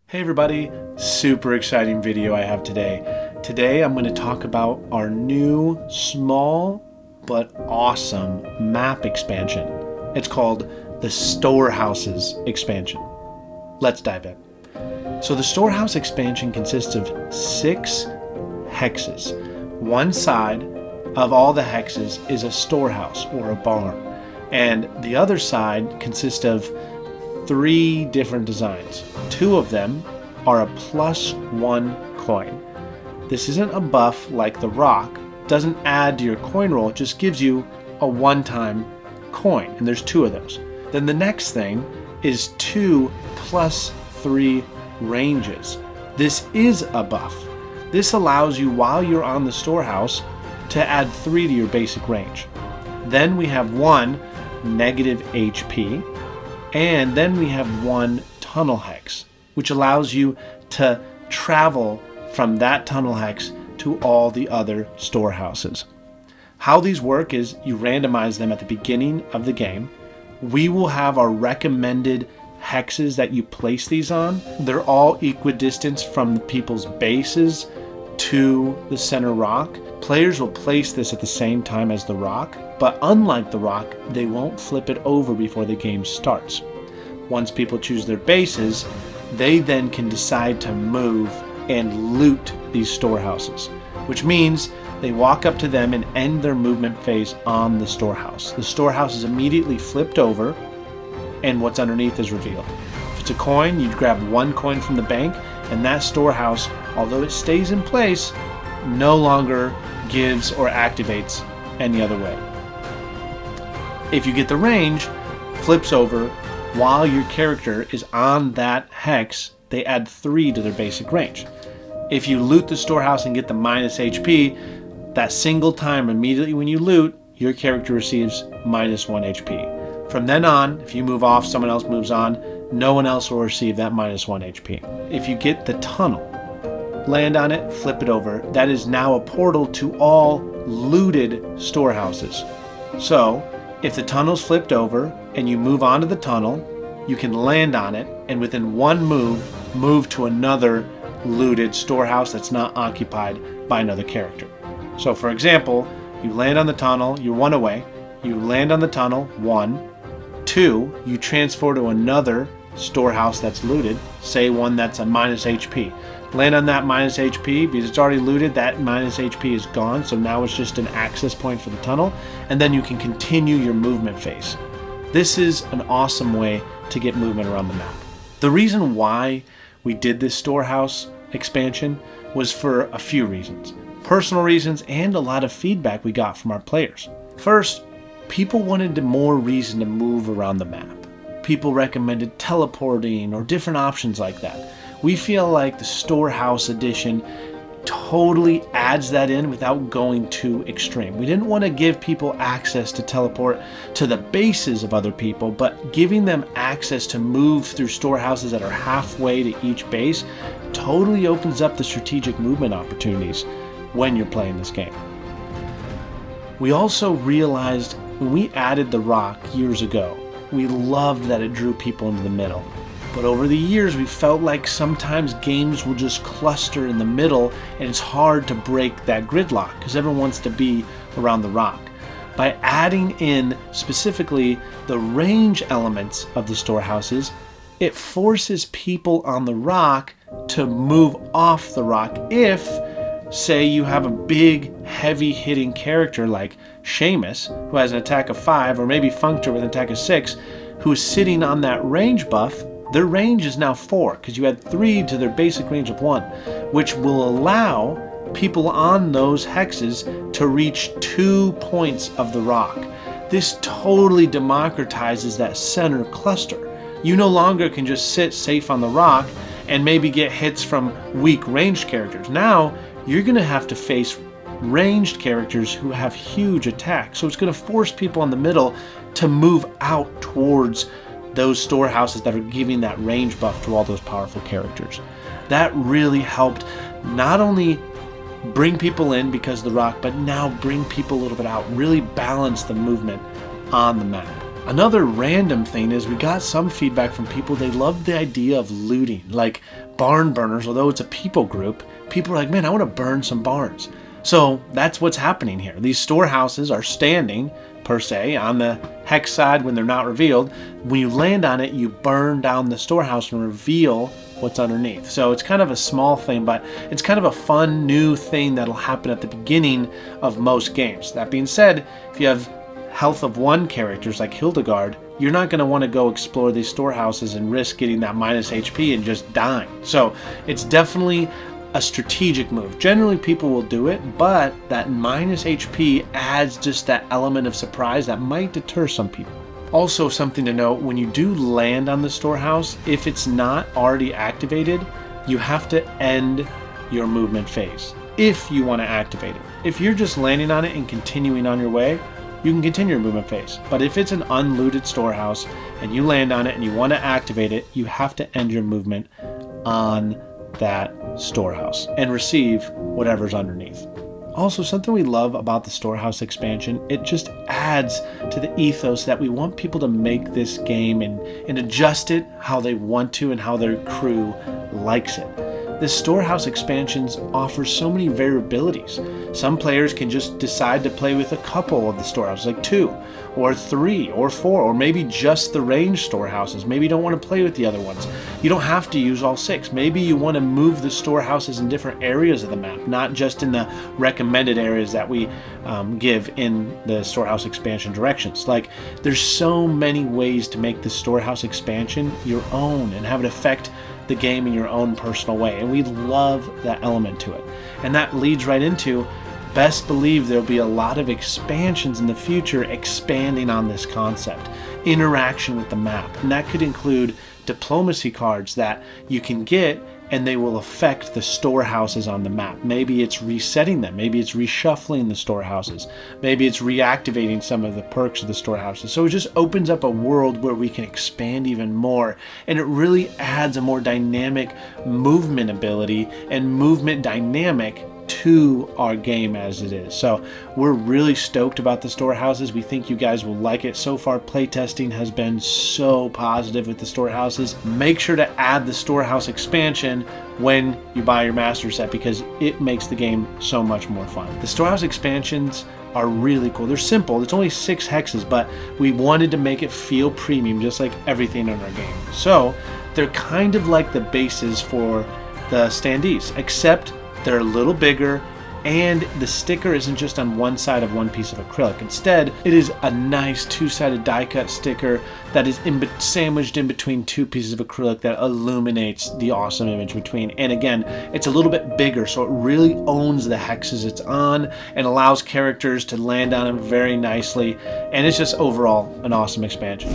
Hey everybody, super exciting video I have today. Today I'm going to talk about our new small but awesome map expansion. It's called the Storehouses Expansion. Let's dive in. So the Storehouse Expansion consists of 6 hexes. One side of all the hexes is a storehouse or a barn, and the other side consists of 3 different designs. 2 of them are a +1 coin. This isn't a buff like the rock, doesn't add to your coin roll, it just gives you a one-time coin, and there's 2 of those. Then the next thing is 2 +3 ranges. This is a buff. This allows you, while you're on the storehouse, to add 3 to your basic range. Then we have 1 negative HP, and then we have 1 tunnel hex, which allows you to travel from that tunnel hex to all the other storehouses. How these work is you randomize them at the beginning of the game. We will have our recommended hexes that you place these on. They're all equidistant from the people's bases to the center rock. Players will place this at the same time as the rock, but unlike the rock, they won't flip it over before the game starts. Once people choose their bases, they then can decide to move and loot these storehouses, which means they walk up to them and end their movement phase on the storehouse. The storehouse is immediately flipped over, and what's underneath is revealed. If it's a coin, you'd grab 1 coin from the bank, and that storehouse, although it stays in place, no longer gives or activates any other way. If you get the range, flips over. While your character is on that hex, they add 3 to their basic range. If you loot the storehouse and get the -HP, that single time immediately when you loot, your character receives -1 HP. From then on, if you move off, someone else moves on, no one else will receive that -1 HP. If you get the tunnel, land on it, flip it over, that is now a portal to all looted storehouses. So, if the tunnel's flipped over and you move onto the tunnel, you can land on it and within 1 move to another looted storehouse that's not occupied by another character. So for example, you land on the tunnel, you're 1 away, you land on the tunnel, 1, 2, you transfer to another storehouse that's looted, say one that's a -HP. Land on that -HP, because it's already looted, that -HP is gone, so now it's just an access point for the tunnel, and then you can continue your movement phase. This is an awesome way to get movement around the map. The reason why we did this Storehouse expansion was for a few reasons. Personal reasons and a lot of feedback we got from our players. First, people wanted more reason to move around the map. People recommended teleporting or different options like that. We feel like the Storehouse edition totally adds that in without going too extreme. We didn't want to give people access to teleport to the bases of other people, but giving them access to move through storehouses that are halfway to each base totally opens up the strategic movement opportunities when you're playing this game. We also realized when we added the rock years ago, we loved that it drew people into the middle. But over the years, we felt like sometimes games will just cluster in the middle and it's hard to break that gridlock because everyone wants to be around the rock. By adding in specifically the range elements of the storehouses, it forces people on the rock to move off the rock if, say, you have a big, heavy-hitting character like Seamus, who has an attack of 5, or maybe Functor with an attack of 6, who is sitting on that range buff. Their range is now 4 because you had 3 to their basic range of 1, which will allow people on those hexes to reach 2 points of the rock. This totally democratizes that center cluster. You no longer can just sit safe on the rock and maybe get hits from weak ranged characters. Now you're going to have to face ranged characters who have huge attacks. So it's going to force people in the middle to move out towards those storehouses that are giving that range buff to all those powerful characters. That really helped not only bring people in because of the rock, but now bring people a little bit out, really balance the movement on the map. Another random thing is we got some feedback from people. They loved the idea of looting, like Barnburners. Although it's a people group, people are like, man, I want to burn some barns. So that's what's happening here. These storehouses are standing, per se, on the hex side when they're not revealed. When you land on it, you burn down the storehouse and reveal what's underneath. So it's kind of a small thing, but it's kind of a fun new thing that'll happen at the beginning of most games. That being said, if you have health of 1 characters like Hildegard, you're not going to want to go explore these storehouses and risk getting that minus HP and just dying. So it's definitely a strategic move. Generally people will do it, but that minus HP adds just that element of surprise that might deter some people. Also, something to note, when you do land on the storehouse, if it's not already activated, you have to end your movement phase if you want to activate it. If you're just landing on it and continuing on your way, you can continue your movement phase. But if it's an unlooted storehouse and you land on it and you want to activate it, you have to end your movement on that storehouse and receive whatever's underneath. Also, something we love about the Storehouse expansion, it just adds to the ethos that we want people to make this game and adjust it how they want to and how their crew likes it. The Storehouse expansions offer so many variabilities. Some players can just decide to play with a couple of the storehouses, like 2 or 3 or 4, or maybe just the range storehouses. Maybe you don't want to play with the other ones. You don't have to use all 6. Maybe you want to move the storehouses in different areas of the map, not just in the recommended areas that we give in the Storehouse expansion directions. Like, there's so many ways to make the Storehouse expansion your own and have it affect the game in your own personal way, and we love that element to it. And that leads right into, best believe there'll be a lot of expansions in the future expanding on this concept, interaction with the map, and that could include diplomacy cards that you can get and they will affect the storehouses on the map. Maybe it's resetting them, maybe it's reshuffling the storehouses, maybe it's reactivating some of the perks of the storehouses. So it just opens up a world where we can expand even more, and it really adds a more dynamic movement ability and movement dynamic to our game as it is. So we're really stoked about the storehouses. We think you guys will like it. So far, playtesting has been so positive with the storehouses. Make sure to add the Storehouse expansion when you buy your master set, because it makes the game so much more fun. The Storehouse expansions are really cool. They're simple. It's only 6 hexes, but we wanted to make it feel premium, just like everything in our game. So they're kind of like the bases for the standees, except they're a little bigger, and the sticker isn't just on one side of one piece of acrylic. Instead, it is a nice 2-sided die cut sticker that is sandwiched in between 2 pieces of acrylic that illuminates the awesome image between. And again, it's a little bit bigger, so it really owns the hexes it's on and allows characters to land on them very nicely. And it's just overall an awesome expansion.